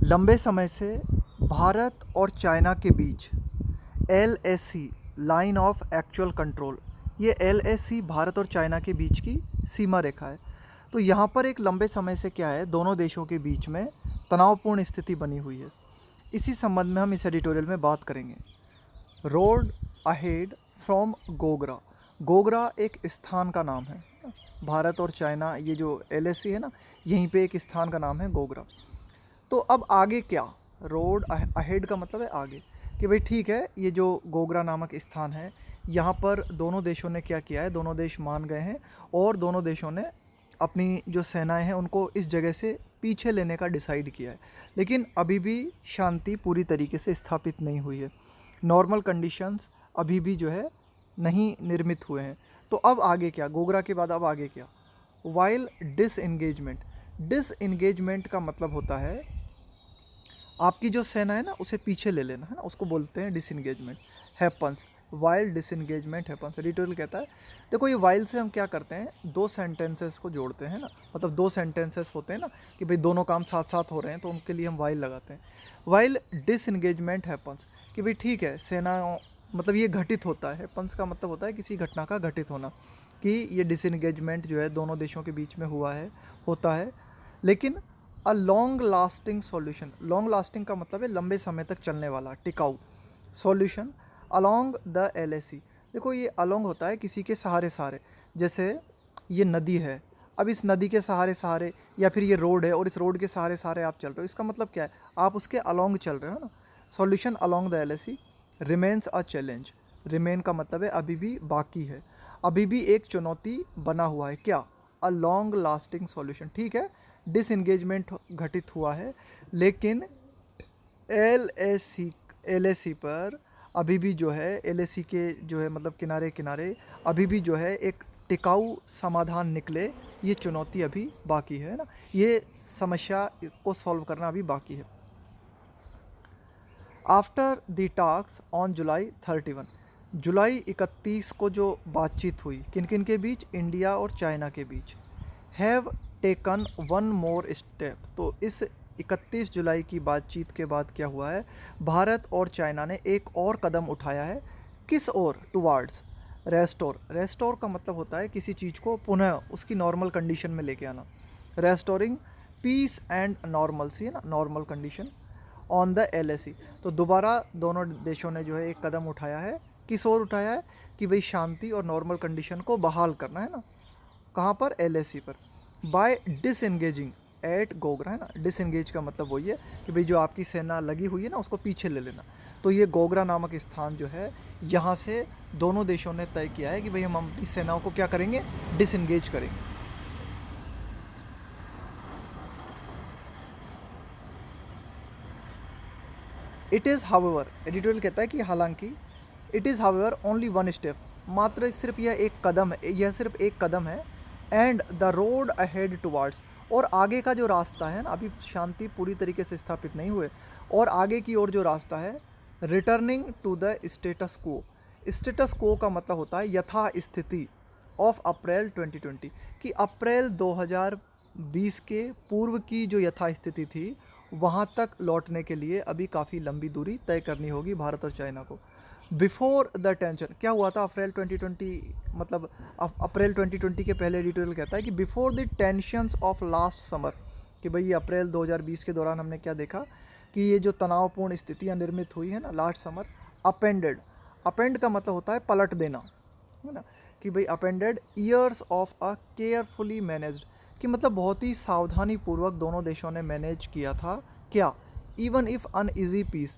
लंबे समय से भारत और चाइना के बीच LAC line of actual control, ये LAC भारत और चाइना के बीच की सीमा रेखा है। तो यहाँ पर एक लंबे समय से क्या है, दोनों देशों के बीच में तनावपूर्ण स्थिति बनी हुई है। इसी संबंध में हम इस एडिटोरियल में बात करेंगे। Road ahead from Gogra. Gogra एक स्थान का नाम है। भारत और चाइना, ये जो LAC है ना, यहीं पे एक स्थान का नाम है गोगरा। तो अब आगे क्या? रोड अहेड का मतलब है आगे, कि भाई ठीक है, ये जो गोगरा नामक स्थान है, यहाँ पर दोनों देशों ने क्या किया है, दोनों देश मान गए हैं और दोनों देशों ने अपनी जो सेनाएं हैं उनको इस जगह से पीछे लेने का डिसाइड किया है। लेकिन अभी भी शांति पूरी तरीके से स्थापित नहीं हुई है। नॉर्मल कंडीशंस अभी भी जो है नहीं निर्मित हुए हैं। तो अब आगे क्या? गोगरा के बाद अब आगे क्या? While disengagement. डिसएंगेजमेंट का मतलब होता है आपकी जो सेना है ना उसे पीछे ले लेना, है ना, उसको बोलते हैं disengagement. Happens, while disengagement happens. Editorial कहता है, देखो ये वाइल से हम क्या करते हैं, दो सेंटेंसेस को जोड़ते हैं ना, मतलब दो सेंटेंसेस होते हैं ना कि भाई दोनों काम साथ साथ हो रहे हैं, तो उनके लिए हम वाइल लगाते हैं। वाइल डिसएंगेजमेंट हैपन्स, कि भाई ठीक है, सेना मतलब ये घटित होता है। हैपन्स का मतलब होता है किसी घटना का घटित होना, कि ये डिसएंगेजमेंट जो है दोनों देशों के बीच में हुआ है, होता है। लेकिन a long lasting solution, long lasting का मतलब है लंबे समय तक चलने वाला, टिकाऊ सॉल्यूशन अलोंग द LAC। देखो ये अलोंग होता है किसी के सहारे सहारे, जैसे ये नदी है, अब इस नदी के सहारे सहारे, या फिर ये रोड है और इस रोड के सहारे सहारे आप चल रहे हो, इसका मतलब क्या है, आप उसके अलोंग चल रहे हो ना। Solution along the LAC remains a challenge. Remain का मतलब है अभी भी बाकी है, अभी भी एक चुनौती बना हुआ है। क्या? A long lasting solution. ठीक है, डिसएंगेजमेंट घटित हुआ है, लेकिन LAC पर अभी भी जो है, LAC के जो है मतलब किनारे किनारे अभी भी जो है एक टिकाऊ समाधान निकले, ये चुनौती अभी बाकी है ना, ये समस्या को सॉल्व करना अभी बाकी है। After the talks on July 31, जुलाई 31 को जो बातचीत हुई किन किन के बीच, इंडिया और चाइना के बीच, have taken one more step. तो इस 31 जुलाई की बातचीत के बाद क्या हुआ है, भारत और चाइना ने एक और कदम उठाया है। किस ओर? Towards restore. रेस्टोर का मतलब होता है किसी चीज़ को पुनः उसकी नॉर्मल कंडीशन में लेके आना। रेस्टोरिंग पीस एंड नॉर्मलसी, है ना, normal condition on the LAC। तो दोबारा दोनों देशों ने जो है एक कदम उठाया है। किस ओर उठाया है? कि भाई शांति और नॉर्मल कंडीशन को बहाल करना, है ना। कहाँ पर? LAC पर। बाय डिसएंगेजिंग एट गोगरा, है ना। डिसएंगेज का मतलब वही है कि भाई जो आपकी सेना लगी हुई है ना उसको पीछे ले लेना। तो ये गोगरा नामक स्थान जो है, यहाँ से दोनों देशों ने तय किया है कि भाई हम अपनी सेनाओं को क्या करेंगे, डिसएंगेज करेंगे। इट इज़ हाउएवर, एडिटोरियल कहता है कि हालांकि, it is however only one step, मात्र सिर्फ यह एक कदम है, यह सिर्फ एक कदम है। And the road ahead towards, और आगे का जो रास्ता है ना, अभी शांति पूरी तरीके से स्थापित नहीं हुए, और आगे की ओर जो रास्ता है, रिटर्निंग टू द स्टेटस को। स्टेटस को का मतलब होता है यथा स्थिति ऑफ अप्रैल 2020, कि अप्रैल 2020 के पूर्व की जो यथास्थिति थी वहाँ तक लौटने के लिए अभी काफ़ी लंबी दूरी तय करनी होगी भारत और चाइना को। बिफोर द टेंशन, क्या हुआ था अप्रैल 2020, मतलब अप्रैल 2020 के पहले एडिटोरियल कहता है कि before the tensions of last summer, कि भाई अप्रैल 2020 के दौरान हमने क्या देखा कि ये जो तनावपूर्ण स्थितियाँ निर्मित हुई है ना लास्ट समर, अपेंडेड, अपेंड का मतलब होता है पलट देना, है ना, कि भाई appended years of a carefully managed, कि मतलब बहुत ही सावधानी पूर्वक दोनों देशों ने मैनेज किया था। क्या? Even if uneasy peace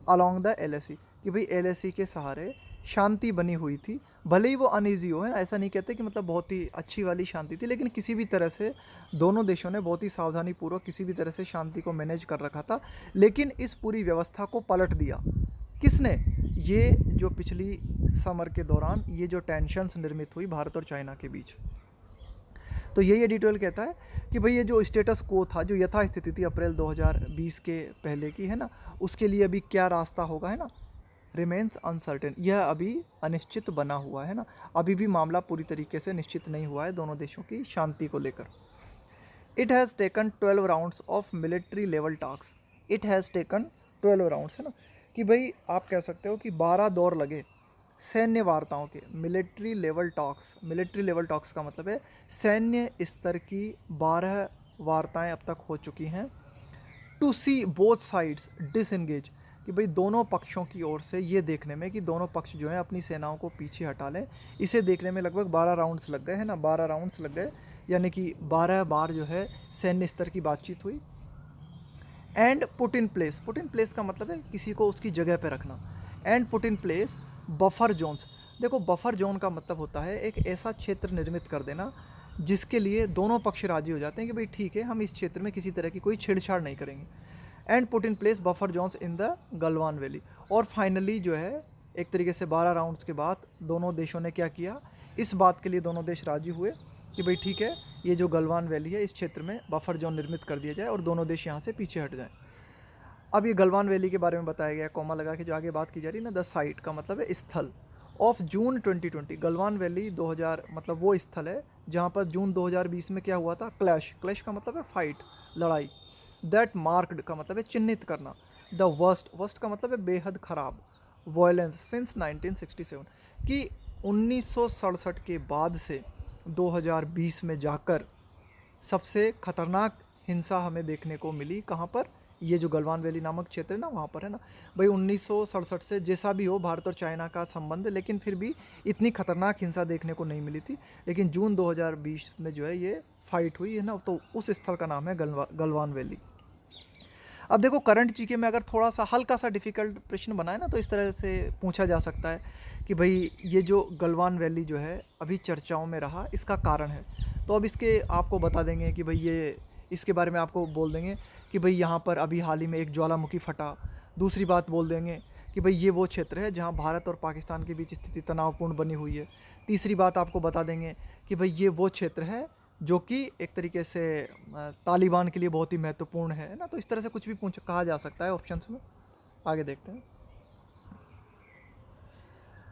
along the LAC, कि भाई LAC के सहारे शांति बनी हुई थी, भले ही वो अनईजी हो, है ना, ऐसा नहीं कहते कि मतलब बहुत ही अच्छी वाली शांति थी, लेकिन किसी भी तरह से दोनों देशों ने बहुत ही सावधानी पूर्वक किसी भी तरह से शांति को मैनेज कर रखा था। लेकिन इस पूरी व्यवस्था को पलट दिया किसने? ये जो पिछली समर के दौरान ये जो टेंशन्स निर्मित हुई भारत और चाइना के बीच। तो यही एडिटोरियल कहता है कि भाई ये जो स्टेटस को था, जो यथास्थिति थी अप्रैल 2020 के पहले की, है ना, उसके लिए अभी क्या रास्ता होगा, है ना, रिमेन्स अनसर्टेन, यह अभी अनिश्चित बना हुआ है ना, अभी भी मामला पूरी तरीके से निश्चित नहीं हुआ है दोनों देशों की शांति को लेकर। It has taken 12 rounds of military level talks it has taken 12 rounds, है ना, कि भाई आप कह सकते हो कि 12 दौर लगे सैन्य वार्ताओं के, military level talks. Military level talks का मतलब है सैन्य स्तर की 12 वार्ताएं अब तक हो चुकी हैं। To see both sides disengage, कि भाई दोनों पक्षों की ओर से ये देखने में कि दोनों पक्ष जो हैं अपनी सेनाओं को पीछे हटा लें, इसे देखने में लगभग 12 राउंड्स लग गए, है ना, 12 राउंड्स लग गए, यानी कि 12 बार जो है सैन्य स्तर की बातचीत हुई। And put in place, put in place का मतलब है किसी को उसकी जगह पे रखना। And put in place buffer zones, देखो बफर जोन का मतलब होता है एक ऐसा क्षेत्र निर्मित कर देना जिसके लिए दोनों पक्ष राजी हो जाते हैं कि भाई ठीक है, हम इस क्षेत्र में किसी तरह की कोई छेड़छाड़ नहीं करेंगे। And put in place buffer zones in the Galwan valley. और फाइनली जो है एक तरीके से 12 राउंड्स के बाद दोनों देशों ने क्या किया, इस बात के लिए दोनों देश राजी हुए कि भाई ठीक है, ये जो गलवान वैली है इस क्षेत्र में बफर जोन निर्मित कर दिया जाए और दोनों देश यहाँ से पीछे हट जाएं। अब ये गलवान वैली के बारे में बताया गया, कॉमा लगा के जो आगे बात की जा रही है ना, द साइट का मतलब है स्थल ऑफ जून 2020। गलवान वैली 2000 मतलब वो स्थल है जहाँ पर जून 2020 में क्या हुआ था, क्लैश। क्लैश का मतलब है फाइट, लड़ाई। दैट मार्क्ड का मतलब है चिन्हित करना। द वर्स्ट, वर्स्ट का मतलब है बेहद खराब, वायलेंस सिंस 1967, कि 1967 के बाद से 2020 में जाकर सबसे खतरनाक हिंसा हमें देखने को मिली। कहाँ पर, ये जो गलवान वैली नामक क्षेत्र है ना वहाँ पर, है ना भाई। 1967 से जैसा भी हो भारत और चाइना का संबंध, लेकिन फिर भी इतनी खतरनाक हिंसा देखने को नहीं मिली थी। लेकिन जून 2020 में जो है ये फाइट हुई है ना, तो उस स्थल का नाम है गलवान वैली। अब देखो करंट जीके में अगर थोड़ा सा हल्का सा डिफ़िकल्ट प्रश्न बनाए ना, तो इस तरह से पूछा जा सकता है कि भाई ये जो गलवान वैली जो है अभी चर्चाओं में रहा, इसका कारण है। तो अब इसके आपको बता देंगे कि भाई ये, इसके बारे में आपको बोल देंगे कि भाई यहाँ पर अभी हाल ही में एक ज्वालामुखी फटा। दूसरी बात बोल देंगे कि भाई ये वो क्षेत्र है जहाँ भारत और पाकिस्तान के बीच स्थिति तनावपूर्ण बनी हुई है। तीसरी बात आपको बता देंगे कि भाई ये वो क्षेत्र है जो कि एक तरीके से तालिबान के लिए बहुत ही महत्वपूर्ण है ना। तो इस तरह से कुछ भी पूछ कहा जा सकता है ऑप्शंस में। आगे देखते हैं।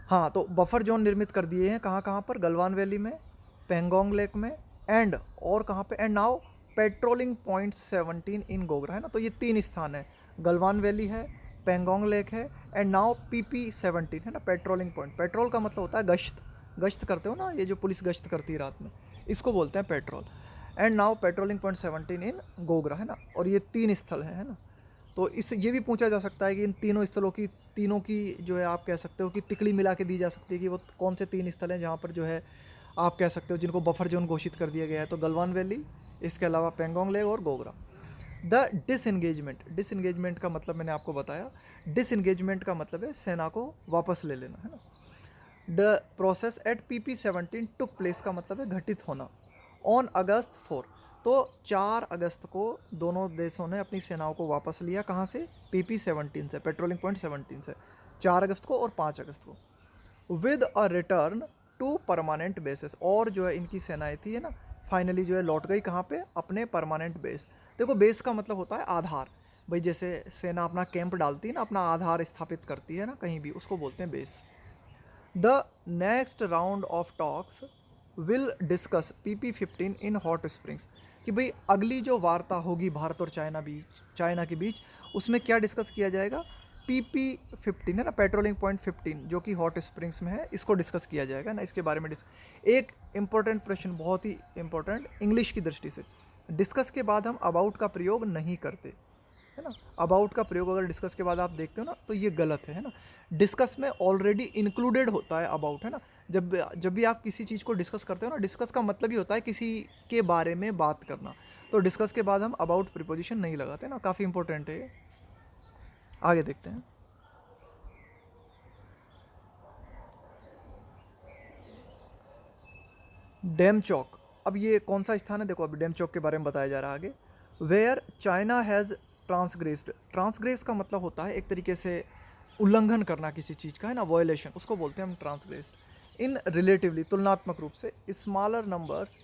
हाँ, तो बफर जोन निर्मित कर दिए हैं कहाँ कहाँ पर, गलवान वैली में, पेंगोंग लेक में, एंड और कहाँ पे, एंड नाउ पेट्रोलिंग पॉइंट 17 इन गोगरा, है ना। तो ये 3 स्थान है, गलवान वैली है, पेंगोंग लेक है, एंड नाउ PP-17, है ना, पेट्रोलिंग पॉइंट। पेट्रोल का मतलब होता है गश्त, गश्त करते हो ना, ये जो पुलिस गश्त करती है रात में, इसको बोलते हैं petrol. And now patrolling point 17 इन गोगरा, है ना। और ये 3 स्थल हैं, है ना। तो इस ये भी पूछा जा सकता है कि इन तीनों स्थलों की, तीनों की जो है आप कह सकते हो कि तिकड़ी मिला के दी जा सकती है कि वो कौन से 3 स्थल हैं जहाँ पर जो है आप कह सकते हो जिनको बफर जोन घोषित कर दिया गया है। तो गलवान वैली, इसके अलावा पेंगोंग लेक और गोगरा। द डिसएंगेजमेंट, डिसएंगेजमेंट का मतलब मैंने आपको बताया। डिसएंगेजमेंट का मतलब है सेना को वापस ले लेना, है ना। The process at PP-17 took place का मतलब है घटित होना। ऑन अगस्त 4, तो 4 अगस्त को दोनों देशों ने अपनी सेनाओं को वापस लिया। कहाँ से, PP-17 से, पेट्रोलिंग पॉइंट 17 से, 4 अगस्त को और 5 अगस्त को। With a return to permanent basis, और जो है इनकी सेनाएं थी, है ना, फाइनली जो है लौट गई कहाँ पे, अपने परमानेंट बेस। देखो बेस का मतलब होता है आधार, भाई जैसे सेना अपना कैंप डालती है ना, अपना आधार स्थापित करती है ना कहीं भी, उसको बोलते हैं base. The next round of talks will discuss PP-15 in hot springs, कि भाई अगली जो वार्ता होगी भारत और चाइना के बीच, उसमें क्या डिस्कस किया जाएगा, PP-15, है ना, पेट्रोलिंग पॉइंट 15 जो कि हॉट स्प्रिंग्स में है, इसको डिस्कस किया जाएगा ना, इसके बारे में एक इंपॉर्टेंट प्रश्न, बहुत ही इंपॉर्टेंट इंग्लिश की दृष्टि से, डिस्कस के बाद हम अबाउट का प्रयोग नहीं करते, है ना। अबाउट का प्रयोग अगर डिस्कस के बाद आप देखते हो ना तो ये गलत है ना। डिस्कस में ऑलरेडी इंक्लूडेड होता है अबाउट, है ना। जब भी आप किसी चीज़ को डिस्कस करते हो ना, डिस्कस का मतलब ही होता है किसी के बारे में बात करना। तो डिस्कस के बाद हम अबाउट प्रीपोजिशन नहीं लगाते ना, काफ़ी इंपॉर्टेंट है ये। आगे देखते हैं। डेमचौक, अब ये कौन सा स्थान है, देखो अभी डेमचौक के बारे में बताया जा रहा है आगे। वेयर चाइना हैज़ ट्रांसग्रेस्ड, ट्रांसग्रेस का मतलब होता है एक तरीके से उल्लंघन करना किसी चीज़ का, है ना, वायोलेशन, उसको बोलते हैं हम ट्रांसग्रेस्ड। इन रिलेटिवली, तुलनात्मक रूप से, smaller numbers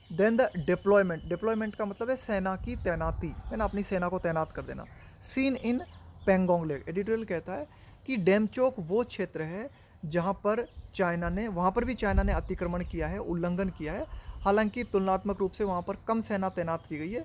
than the deployment, deployment का मतलब है सेना की तैनाती, है ना, अपनी सेना को तैनात कर देना। Seen in Pangong lake, editorial कहता है कि डेमचौक वो क्षेत्र है जहाँ पर चाइना ने, वहाँ पर भी चाइना ने अतिक्रमण किया है, उल्लंघन किया है। हालांकि तुलनात्मक रूप से वहाँ पर कम सेना तैनात की गई है,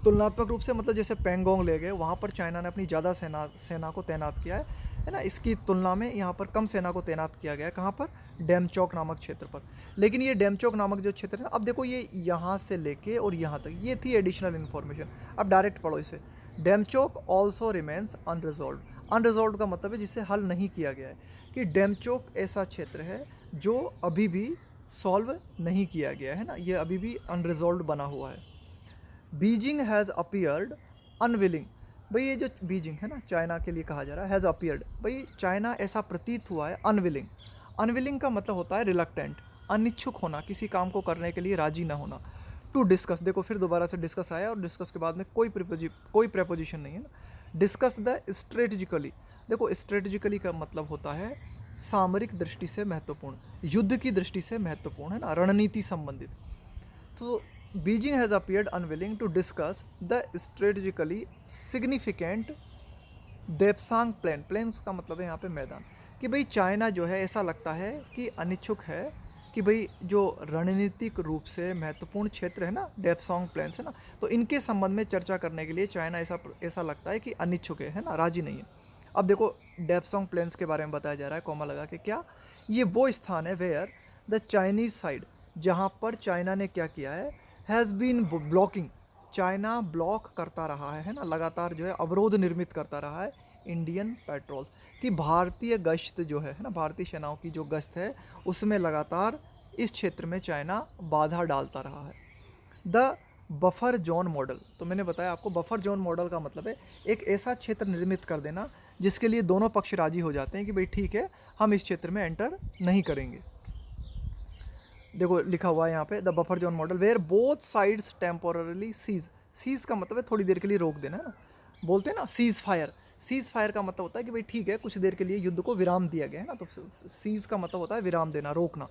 तुलनात्मक रूप से मतलब जैसे पेंगोंग ले गए, वहाँ पर चाइना ने अपनी ज़्यादा सेना को तैनात किया है ना। इसकी तुलना में यहाँ पर कम सेना को तैनात किया गया है। कहाँ पर? डेमचौक नामक क्षेत्र पर। लेकिन ये डेमचौक नामक जो क्षेत्र है ना, अब देखो ये यहाँ से लेके और यहाँ तक, ये थी एडिशनल इन्फॉर्मेशन। अब डायरेक्ट पढ़ो इसे। Demchok also remains unresolved. Unresolved का मतलब है जिसे हल नहीं किया गया है, कि डेमचौक ऐसा क्षेत्र है जो अभी भी सॉल्व नहीं किया गया है ना, ये अभी भी अनरिजॉल्व बना हुआ है। Beijing has appeared unwilling. भाई ये जो बीजिंग है ना, चाइना के लिए कहा जा रहा है, हैज़ अपीयर्ड, भाई चाइना ऐसा प्रतीत हुआ है। अनविलिंग, अनविलिंग का मतलब होता है रिलक्टेंट, अनिच्छुक होना, किसी काम को करने के लिए राजी ना होना। टू डिस्कस, देखो फिर दोबारा से डिस्कस आया, और डिस्कस के बाद में कोई प्रेपोजिशन नहीं है ना। डिस्कस द स्ट्रेटजिकली, देखो स्ट्रेटजिकली का मतलब होता है सामरिक दृष्टि से महत्वपूर्ण, युद्ध की दृष्टि से महत्वपूर्ण, है ना, रणनीति संबंधित। तो Beijing has appeared unwilling to discuss the strategically significant Depsang plain. Plain का मतलब है यहाँ पे मैदान, कि भाई चाइना जो है ऐसा लगता है कि अनिच्छुक है, कि भाई जो रणनीतिक रूप से महत्वपूर्ण क्षेत्र है ना, डेप्सांग प्लेन्स है ना, तो इनके संबंध में चर्चा करने के लिए चाइना ऐसा लगता है कि अनिच्छुक है ना, राजी नहीं है। अब देखो डेप्सांग प्लेन्स के बारे में बताया जा रहा है कॉमा लगा के, क्या ये वो स्थान है वेयर द चाइनीज साइड, जहाँ पर चाइना ने क्या किया है, has been blocking, China block करता रहा है ना, लगातार जो है अवरोध निर्मित करता रहा है इंडियन पेट्रोल्स, कि भारतीय गश्त जो है ना, भारतीय सेनाओं की जो गश्त है उसमें लगातार इस क्षेत्र में चाइना बाधा डालता रहा है। द बफर जोन मॉडल, तो मैंने बताया आपको बफर जोन मॉडल का मतलब है एक ऐसा क्षेत्र निर्मित कर देना जिसके लिए दोनों पक्ष राजी हो जाते हैं कि भाई ठीक है, हम इस क्षेत्र में एंटर नहीं करेंगे। देखो लिखा हुआ है यहाँ पे, the buffer zone model where both sides temporarily cease. Cease का मतलब है थोड़ी देर के लिए रोक देना, है ना, बोलते हैं ना सीज फायर। सीज फायर का मतलब होता है कि भाई ठीक है, कुछ देर के लिए युद्ध को विराम दिया गया है ना, तो सीज का मतलब होता है विराम देना, रोकना।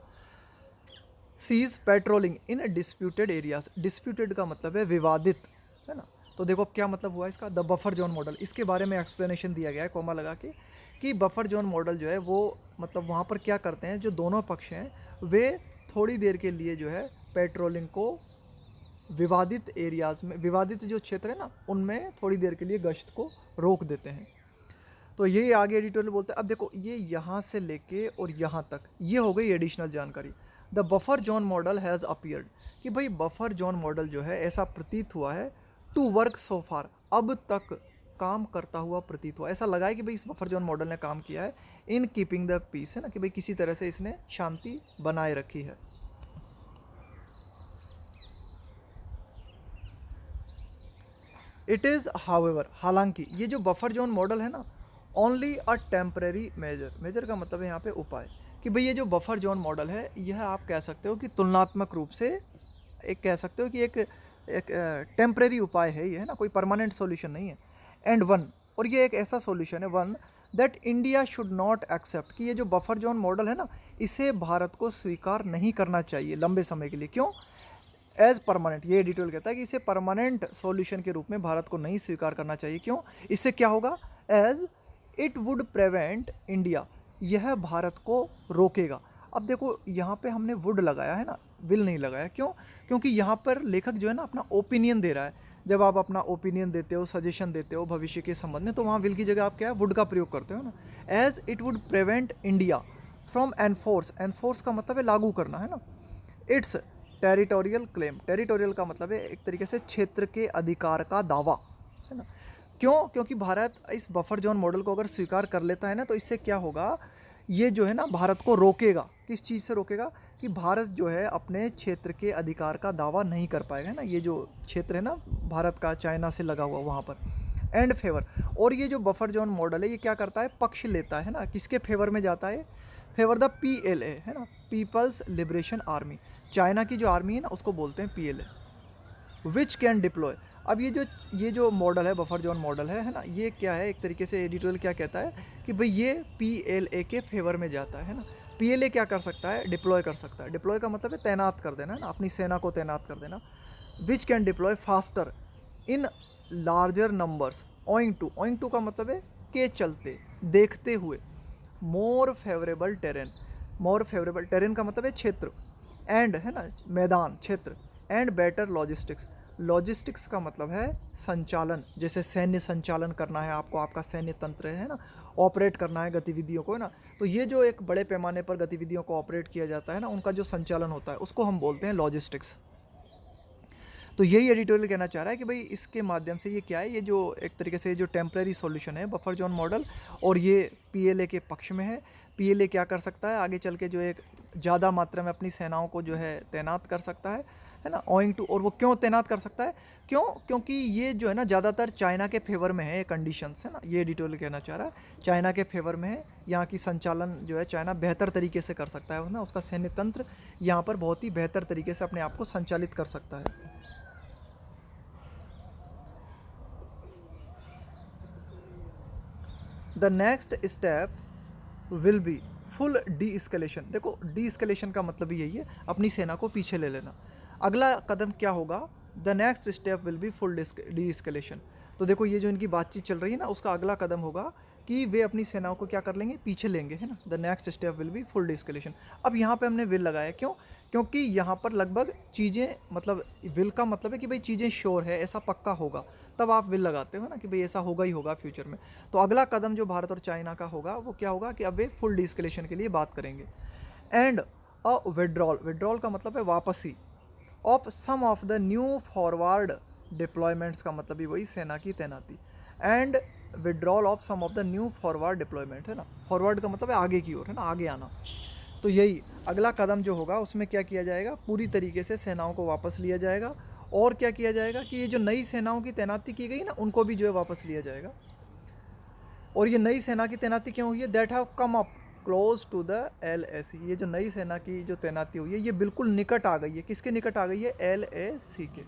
सीज पेट्रोलिंग इन डिस्प्यूटेड एरियाज, डिस्प्यूटेड का मतलब है विवादित, है ना। तो देखो अब क्या मतलब हुआ इसका, द बफर जोन मॉडल, इसके बारे में एक्सप्लेनेशन दिया गया है कॉमा लगा के, कि बफर जोन मॉडल जो है वो मतलब वहाँ पर क्या करते हैं, जो दोनों पक्ष हैं वे थोड़ी देर के लिए जो है पेट्रोलिंग को विवादित एरियाज़ में, विवादित जो क्षेत्र है ना उनमें थोड़ी देर के लिए गश्त को रोक देते हैं। तो ये आगे एडिटोरियल बोलते हैं। अब देखो ये यहाँ से लेके और यहाँ तक ये हो गई एडिशनल जानकारी। The buffer zone model has appeared, कि भाई बफर जोन मॉडल जो है ऐसा प्रतीत हुआ है, टू वर्क सो फार, अब तक काम करता हुआ प्रतीत हुआ, ऐसा लगा है कि भाई इस बफर जोन मॉडल ने काम किया है इन कीपिंग द पीस, है ना, कि भाई किसी तरह से इसने शांति बनाए रखी है। इट इज़ हाउएवर, हालांकि ये जो बफर जोन मॉडल है ना, only a temporary measure, measure का मतलब है यहाँ पे उपाय, कि भाई ये जो बफर जोन मॉडल है यह आप कह सकते हो कि तुलनात्मक रूप से एक कह सकते हो कि एक टेम्परेरी उपाय है ये, है ना, कोई परमानेंट सॉल्यूशन नहीं है। एंड वन, और ये एक ऐसा सॉल्यूशन है one that India should not accept, कि ये जो बफर जोन मॉडल है ना इसे भारत को स्वीकार नहीं करना चाहिए लंबे समय के लिए। क्यों? एज परमानेंट, ये एडिटोरियल कहता है कि इसे परमानेंट सॉल्यूशन के रूप में भारत को नहीं स्वीकार करना चाहिए। क्यों? इससे क्या होगा, as it would prevent India, यह भारत को रोकेगा। अब देखो यहाँ पे हमने वुड लगाया है ना, विल नहीं लगाया। क्यों? क्योंकि यहाँ पर लेखक जो है ना अपना ओपिनियन दे रहा है। जब आप अपना ओपिनियन देते हो, सजेशन देते हो भविष्य के संबंध में, तो वहाँ विल की जगह आप क्या है, वुड का प्रयोग करते हो ना। As it would prevent India from enforce, enforce का मतलब है लागू करना, है ना, इट्स टेरिटोरियल क्लेम, टेरिटोरियल का मतलब है एक तरीके से क्षेत्र के अधिकार का दावा, है ना। क्यों? क्योंकि भारत इस बफर जोन मॉडल को अगर स्वीकार कर लेता है ना, तो इससे क्या होगा, ये जो है ना भारत को रोकेगा। किस चीज़ से रोकेगा, कि भारत जो है अपने क्षेत्र के अधिकार का दावा नहीं कर पाएगा, है ना, ये जो क्षेत्र है ना भारत का चाइना से लगा हुआ वहाँ पर। एंड फेवर, और ये जो बफर जोन मॉडल है ये क्या करता है, पक्ष लेता है ना, किसके फेवर में जाता है, फेवर द PLA, है ना, पीपल्स लिबरेशन आर्मी, चाइना की जो आर्मी है ना उसको बोलते हैं PLA। विच कैन डिप्लॉय, अब ये जो मॉडल है बफर जोन मॉडल है ना, ये क्या है, एक तरीके से एडिटोरियल क्या कहता है कि भाई ये PLA के फेवर में जाता है ना। PLA क्या कर सकता है, डिप्लॉय कर सकता है। डिप्लॉय का मतलब है तैनात कर देना, है ना, अपनी सेना को तैनात कर देना। Which can deploy faster in larger numbers owing to का मतलब है के चलते, देखते हुए, more favourable terrain, more favourable terrain का मतलब है क्षेत्र, एंड, है ना, मैदान क्षेत्र, एंड बेटर लॉजिस्टिक्स, लॉजिस्टिक्स का मतलब है संचालन, जैसे सैन्य संचालन करना है आपको, आपका सैन्य तंत्र है ना, ऑपरेट करना है गतिविधियों को, है ना। तो ये जो एक बड़े पैमाने पर गतिविधियों को ऑपरेट किया जाता है ना, उनका जो संचालन होता है उसको हम बोलते हैं लॉजिस्टिक्स। तो यही एडिटोरियल कहना चाह रहा है कि भाई इसके माध्यम से ये क्या है, ये जो एक तरीके से जो टेम्परेरी सॉल्यूशन है बफर जोन मॉडल, और ये पीएलए के पक्ष में है। पीएलए क्या कर सकता है आगे चल के, जो एक ज़्यादा मात्रा में अपनी सेनाओं को जो है तैनात कर सकता है ना, ओइंग टू। और वो क्यों तैनात कर सकता है, क्योंकि ये जो है ना ज़्यादातर चाइना के फेवर में है, ये कंडीशंस है ना, ये एडिटोरियल कहना चाह रहा है चाइना के फेवर में है। यहाँ की संचालन जो है चाइना बेहतर तरीके से कर सकता है ना, उसका सैन्य तंत्र यहाँ पर बहुत ही बेहतर तरीके से अपने आप को संचालित कर सकता है। The next step will be full D escalation। देखो डी escalation का मतलब ही यही है, अपनी सेना को पीछे ले लेना। अगला कदम क्या होगा, the next step will be full D escalation। तो देखो ये जो इनकी बातचीत चल रही है ना, उसका अगला कदम होगा कि वे अपनी सेनाओं को क्या कर लेंगे, पीछे लेंगे, है ना। The next step will be full D escalation। अब यहाँ पे हमने विल लगाया, क्यों, क्योंकि यहाँ पर लगभग चीज़ें, मतलब विल का मतलब है कि भाई चीज़ें श्योर है, ऐसा पक्का होगा, तब आप विल लगाते हो ना कि भाई ऐसा होगा ही होगा फ्यूचर में। तो अगला कदम जो भारत और चाइना का होगा वो क्या होगा कि अब वे फुल डी escalation के लिए बात करेंगे। एंड अ विड्रॉल, विड्रॉल का मतलब है वापसी, of some of the new forward deployments का मतलब भी वही सेना की तैनाती। And withdrawal of some of the new forward deployment, है ना, फॉरवर्ड का मतलब है आगे की ओर, है ना, आगे आना। तो यही अगला कदम जो होगा उसमें क्या किया जाएगा, पूरी तरीके से सेनाओं को वापस लिया जाएगा। और क्या किया जाएगा कि ये जो नई सेनाओं की तैनाती की गई ना, उनको भी जो है वापस लिया जाएगा। और ये नई सेना की तैनाती क्यों हुई है, that have come up close to the LAC। ये जो नई सेना की जो तैनाती हुई है ये बिल्कुल निकट आ गई है, किसके निकट आ गई है, LAC के।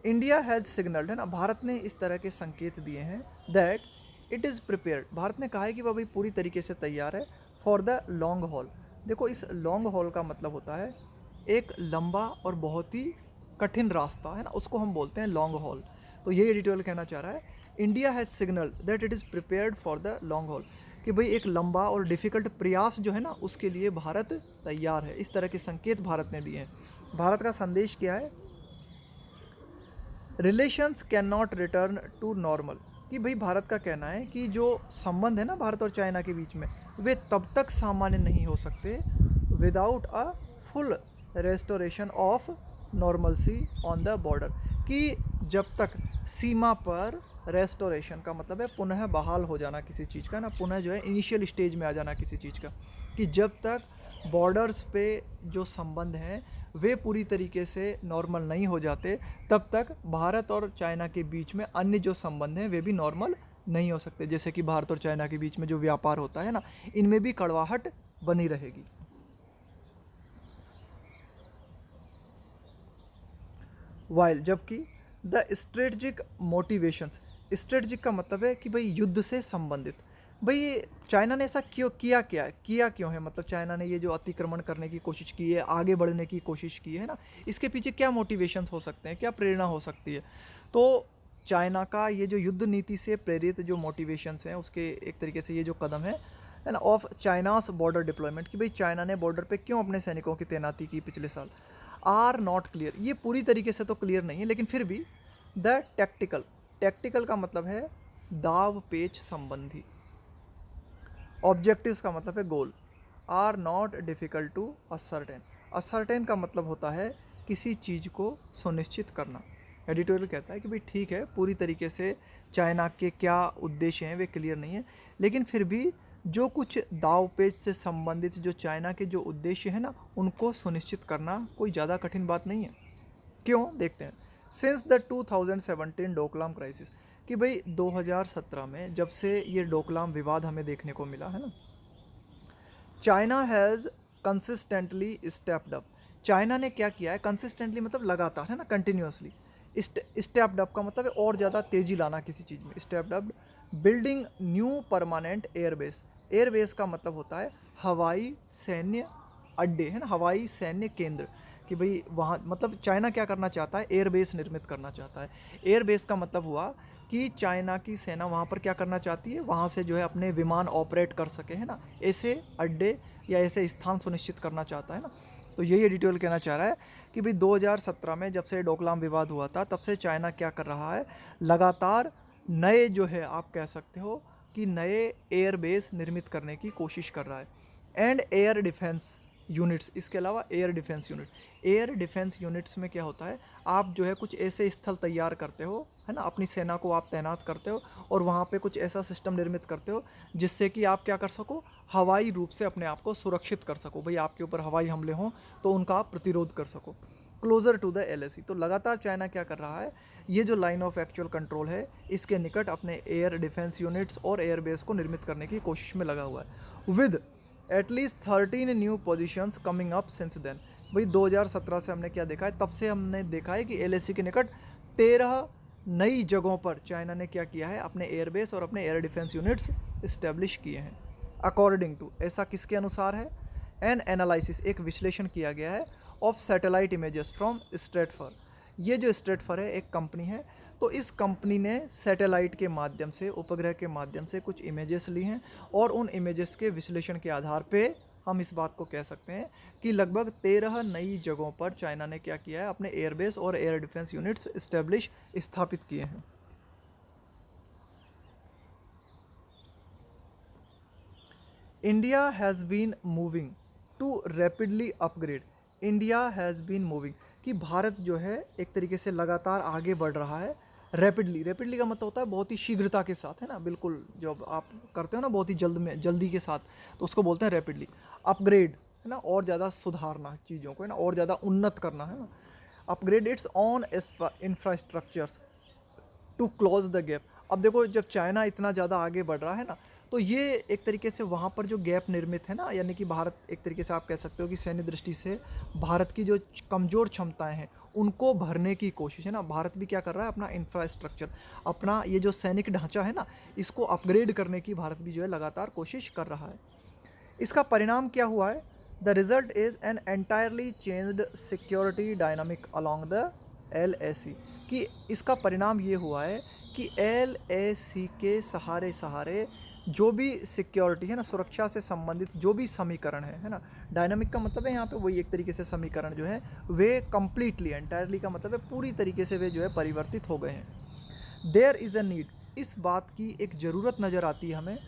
इंडिया हैज़ सिग्नल्ड, है ना, भारत ने इस तरह के संकेत दिए हैं, that it is prepared. Bharat ने कहा है कि वह भाई पूरी तरीके से तैयार है फॉर द लॉन्ग हॉल। देखो इस लॉन्ग हॉल का मतलब होता है एक लंबा और बहुत ही कठिन रास्ता, है ना, उसको हम बोलते हैं लॉन्ग हॉल। तो ये एडिटोरियल कहना चाह रहा है, India has signal that it is prepared for the long haul, कि भाई एक लंबा और डिफ़िकल्ट प्रयास जो है ना उसके लिए भारत तैयार है। इस तरह के संकेत भारत ने दिए हैं। भारत का संदेश क्या है, relations cannot return to normal, कि भाई भारत का कहना है कि जो संबंध है ना भारत और चाइना के बीच में, वे तब तक सामान्य नहीं हो सकते without a full restoration of normalcy on the border, कि जब तक सीमा पर रेस्टोरेशन का मतलब है पुनः बहाल हो जाना किसी चीज़ का ना, पुनः जो है इनिशियल स्टेज में आ जाना किसी चीज़ का, कि जब तक बॉर्डर्स पे जो संबंध हैं वे पूरी तरीके से नॉर्मल नहीं हो जाते, तब तक भारत और चाइना के बीच में अन्य जो संबंध हैं वे भी नॉर्मल नहीं हो सकते। जैसे कि भारत और चाइना के बीच में जो व्यापार होता है ना, इनमें भी कड़वाहट बनी रहेगी। वाइल, जबकि द स्ट्रेटजिक मोटिवेशंस, स्ट्रेटजिक का मतलब है कि भाई युद्ध से संबंधित, भाई ये चाइना ने ऐसा क्यों किया, किया क्यों है, मतलब चाइना ने ये जो अतिक्रमण करने की कोशिश की है, आगे बढ़ने की कोशिश की है ना, इसके पीछे क्या मोटिवेशंस हो सकते हैं, क्या प्रेरणा हो सकती है। तो चाइना का ये जो युद्ध नीति से प्रेरित जो मोटिवेशंस हैं उसके एक तरीके से ये जो कदम है ना, ऑफ चाइनास बॉर्डर डिप्लॉयमेंट, कि भाई चाइना ने बॉर्डर पे क्यों अपने सैनिकों की तैनाती की पिछले साल, आर नॉट क्लियर। ये पूरी तरीके से तो क्लियर नहीं है, लेकिन फिर भी द टैक्टिकल, टैक्टिकल का मतलब है दाव पेच संबंधी, ऑब्जेक्टिव्स का मतलब है goal, are not difficult to ascertain. Ascertain का मतलब होता है किसी चीज़ को सुनिश्चित करना। एडिटोरियल कहता है कि भाई ठीक है, पूरी तरीके से चाइना के क्या उद्देश्य हैं वे क्लियर नहीं है, लेकिन फिर भी जो कुछ दाव पेच से संबंधित जो चाइना के जो उद्देश्य हैं ना, उनको सुनिश्चित करना कोई ज़्यादा कठिन बात नहीं है। क्यों, देखते हैं। सिंस द 2017 डोकलाम क्राइसिस, कि भाई 2017 में जब से ये डोकलाम विवाद हमें देखने को मिला है ना, China has consistently stepped up. China ने क्या किया है, कंसिस्टेंटली मतलब लगातार, है ना, कंटिन्यूसली। स्टेप्ड अप का मतलब है और ज़्यादा तेज़ी लाना किसी चीज़ में, stepped up. Building new permanent airbase, airbase का मतलब होता है हवाई सैन्य अड्डे, है ना, हवाई सैन्य केंद्र, कि भाई वहाँ मतलब चाइना क्या करना चाहता है, एयरबेस निर्मित करना चाहता है। एयरबेस का मतलब हुआ कि चाइना की सेना वहाँ पर क्या करना चाहती है, वहाँ से जो है अपने विमान ऑपरेट कर सके, है ना, ऐसे अड्डे या ऐसे स्थान सुनिश्चित करना चाहता है ना। तो यही एडिटोरियल कहना चाह रहा है कि भाई 2017 में जब से डोकलाम विवाद हुआ था तब से चाइना क्या कर रहा है, लगातार नए जो है आप कह सकते हो कि नए एयर बेस निर्मित करने की कोशिश कर रहा है। एंड एयर डिफेंस यूनिट्स, इसके अलावा एयर डिफेंस यूनिट्स में क्या होता है, आप जो है कुछ ऐसे स्थल तैयार करते हो, है ना, अपनी सेना को आप तैनात करते हो और वहाँ पे कुछ ऐसा सिस्टम निर्मित करते हो जिससे कि आप क्या कर सको, हवाई रूप से अपने आप को सुरक्षित कर सको। भाई आपके ऊपर हवाई हमले हों तो उनका आप प्रतिरोध कर सको। क्लोजर टू द LAC, तो लगातार चाइना क्या कर रहा है, ये जो लाइन ऑफ एक्चुअल कंट्रोल है इसके निकट अपने एयर डिफेंस यूनिट्स और एयरबेस को निर्मित करने की कोशिश में लगा हुआ है, with at least 13 new positions coming up since then. भाई 2017 से हमने क्या देखा है, तब से हमने देखा है कि LAC के निकट 13 नई जगहों पर चाइना ने क्या किया है, अपने एयरबेस और अपने एयर डिफेंस यूनिट्स इस्टेब्लिश किए हैं। अकॉर्डिंग टू, ऐसा किसके अनुसार है, एन एनालिसिस, एक विश्लेषण किया गया है, ऑफ सैटेलाइट इमेजेस फ्रॉम स्ट्रेटफर। ये जो स्ट्रेटफर है एक कंपनी है, तो इस कंपनी ने सैटेलाइट के माध्यम से, उपग्रह के माध्यम से कुछ इमेजेस ली हैं और उन इमेजेस के विश्लेषण के आधार पे हम इस बात को कह सकते हैं कि लगभग 13 नई जगहों पर चाइना ने क्या किया है, अपने एयरबेस और एयर डिफेंस यूनिट्स स्थापित किए हैं। India has been moving to rapidly upgrade. India has been moving, कि भारत जो है एक तरीके से लगातार आगे बढ़ रहा है रैपिडली का मतलब होता है बहुत ही शीघ्रता के साथ, है ना, बिल्कुल जब आप करते हो ना बहुत ही जल्दी के साथ, तो उसको बोलते हैं रैपिडली। अपग्रेड, है ना, और ज़्यादा सुधारना चीज़ों को, है ना, और ज़्यादा उन्नत करना, है ना। Upgrade its on infrastructures to close the gap. अब देखो जब चाइना इतना ज़्यादा आगे बढ़ रहा है ना, तो ये एक तरीके से वहाँ पर जो गैप निर्मित है ना, यानी कि भारत एक तरीके से आप कह सकते हो कि सैन्य दृष्टि से भारत की जो कमज़ोर क्षमताएं हैं उनको भरने की कोशिश है ना। भारत भी क्या कर रहा है, अपना इंफ्रास्ट्रक्चर, अपना ये जो सैनिक ढांचा है ना, इसको अपग्रेड करने की भारत भी जो है लगातार कोशिश कर रहा है। इसका परिणाम क्या हुआ है, the result is an entirely changed security dynamic along the LAC, कि इसका परिणाम ये हुआ है कि LAC के सहारे जो भी सिक्योरिटी है ना, सुरक्षा से संबंधित जो भी समीकरण है ना, डायनामिक का मतलब है यहाँ पे वही एक तरीके से समीकरण जो है वे कम्प्लीटली, एंटायरली का मतलब है पूरी तरीके से वे जो है परिवर्तित हो गए हैं। देयर इज़ अ नीड, इस बात की एक ज़रूरत नज़र आती है हमें,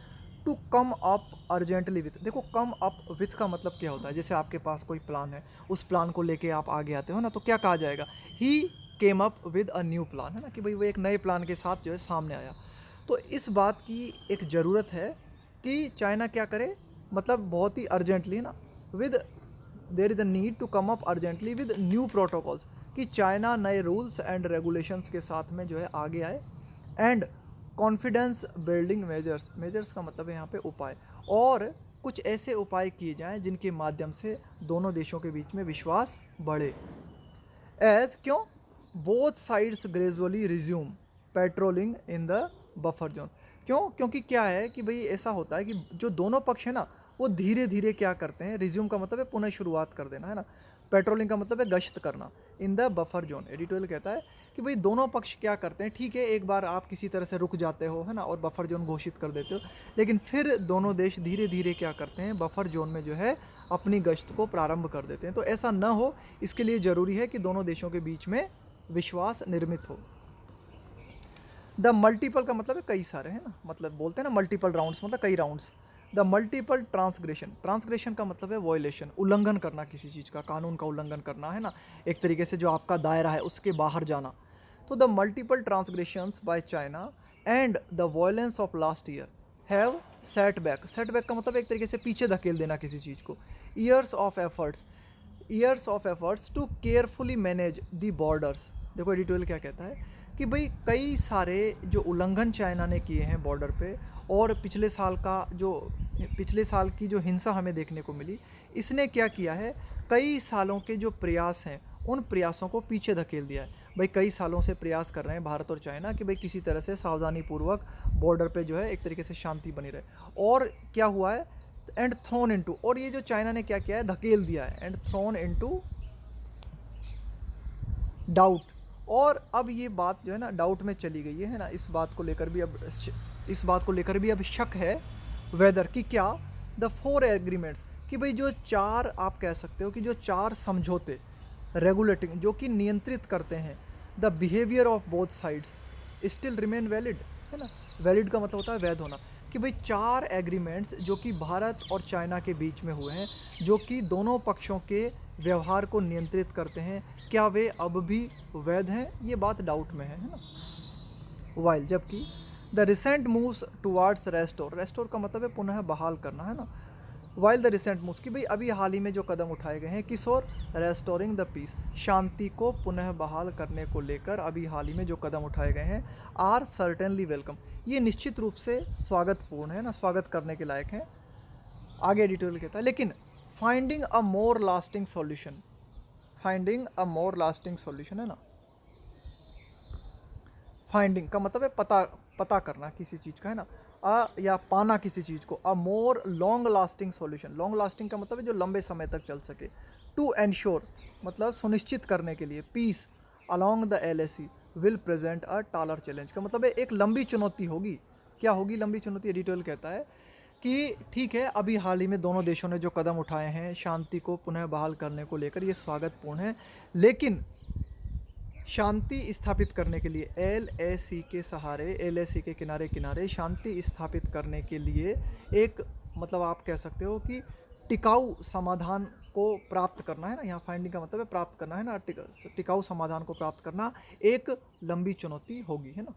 to come up urgently with. देखो कम अप विथ का मतलब क्या होता है, जैसे आपके पास कोई प्लान है, उस प्लान को लेके आप आगे आते हो ना, तो क्या कहा जाएगा, he came up with a new plan, है ना, कि भाई वो एक नए प्लान के साथ जो है सामने आया। तो इस बात की एक ज़रूरत है कि चाइना क्या करे, मतलब बहुत ही अर्जेंटली ना, with there is a need to come up urgently with new protocols, कि चाइना नए रूल्स एंड रेगुलेशंस के साथ में जो है आगे आए। एंड कॉन्फिडेंस बिल्डिंग मेजर्स का मतलब है यहाँ पे उपाय, और कुछ ऐसे उपाय किए जाएं जिनके माध्यम से दोनों देशों के बीच में विश्वास बढ़े। एज क्यों, both sides gradually resume patrolling in the buffer zone. क्यों, क्योंकि क्या है कि भाई ऐसा होता है कि जो दोनों पक्ष है ना, वो धीरे धीरे क्या करते हैं, रिज्यूम का मतलब है पुनः शुरुआत कर देना, है ना, पेट्रोलिंग का मतलब है गश्त करना, in the buffer zone. Editorial कहता है कि भाई दोनों पक्ष क्या करते हैं, ठीक है एक बार आप किसी तरह से रुक जाते हो, है ना, और बफर जोन घोषित कर देते हो, लेकिन फिर दोनों देश धीरे धीरे क्या करते हैं, बफर जोन में जो है अपनी गश्त को प्रारंभ कर देते हैं। तो ऐसा न हो, इसके लिए ज़रूरी है कि दोनों देशों के बीच में विश्वास निर्मित हो। द मल्टीपल का मतलब है कई सारे, है ना, मतलब बोलते हैं ना मल्टीपल राउंड्स, मतलब कई राउंड्स। द मल्टीपल ट्रांसग्रेशन का मतलब है वॉयलेशन, उल्लंघन करना किसी चीज़ का, कानून का उल्लंघन करना, है ना, एक तरीके से जो आपका दायरा है उसके बाहर जाना। तो the multiple transgressions by China and the violence of last year have setback का मतलब एक तरीके से पीछे धकेल देना किसी चीज़ को। Years of efforts to carefully manage the borders. देखो एडिटोरियल क्या कहता है कि भाई कई सारे जो उल्लंघन चाइना ने किए हैं बॉर्डर पे, और पिछले साल की जो हिंसा हमें देखने को मिली, इसने क्या किया है, कई सालों के जो प्रयास हैं उन प्रयासों को पीछे धकेल दिया है। भाई कई सालों से प्रयास कर रहे हैं भारत और चाइना कि भाई किसी तरह से सावधानीपूर्वक बॉर्डर पे जो है एक तरीके से शांति बनी रहे, और क्या हुआ है, एंड थ्रोन इनटू, और ये जो चाइना ने क्या किया है, धकेल दिया है, एंड थ्रोन इनटू डाउट। और अब ये बात जो है ना डाउट में चली गई है ना, इस बात को लेकर भी अब शक है, वेदर कि क्या, द 4 एग्रीमेंट्स, कि भाई जो चार, आप कह सकते हो कि जो चार समझौते रेगुलेटिंग, जो कि नियंत्रित करते हैं the behaviour of both sides, still remain valid, है ना। वैलिड का मतलब होता है वैध होना, कि भाई चार एग्रीमेंट्स जो कि भारत और चाइना के बीच में हुए हैं, जो कि दोनों पक्षों के व्यवहार को नियंत्रित करते हैं, क्या वे अब भी वैध हैं, ये बात डाउट में है ना। वाइल, जबकि the recent moves towards restore, restore का मतलब है पुनः बहाल करना, है ना। वाइल द रिसेंट मूव्स, कि भाई अभी हाल ही में जो कदम उठाए गए हैं किस ओर, रेस्टोरिंग द पीस, शांति को पुनः बहाल करने को लेकर अभी हाल ही में जो कदम उठाए गए हैं, आर सर्टेनली वेलकम, ये निश्चित रूप से स्वागतपूर्ण है ना, स्वागत करने के लायक हैं। आगे एडिटोरियल कहता है, लेकिन finding a more lasting solution, finding a more lasting solution, है ना। फाइंडिंग का मतलब है पता करना किसी चीज़ का, है ना। या पाना किसी चीज़ को। A more long lasting solution, long lasting का मतलब है जो लंबे समय तक चल सके। टू एंश्योर मतलब सुनिश्चित करने के लिए, peace along the LAC will present a taller challenge, का मतलब है एक लंबी चुनौती होगी। क्या होगी लंबी चुनौती, एडिटोरियल कहता है कि ठीक है, अभी हाल ही में दोनों देशों ने जो कदम उठाए हैं शांति को पुनः बहाल करने को लेकर, ये स्वागतपूर्ण है, लेकिन शांति स्थापित करने के लिए LAC के सहारे, LAC के किनारे किनारे शांति स्थापित करने के लिए एक, मतलब आप कह सकते हो कि टिकाऊ समाधान को प्राप्त करना, है ना। यहाँ फाइंडिंग का मतलब है प्राप्त करना, है ना। टिकाऊ समाधान को प्राप्त करना एक लंबी चुनौती होगी, है ना।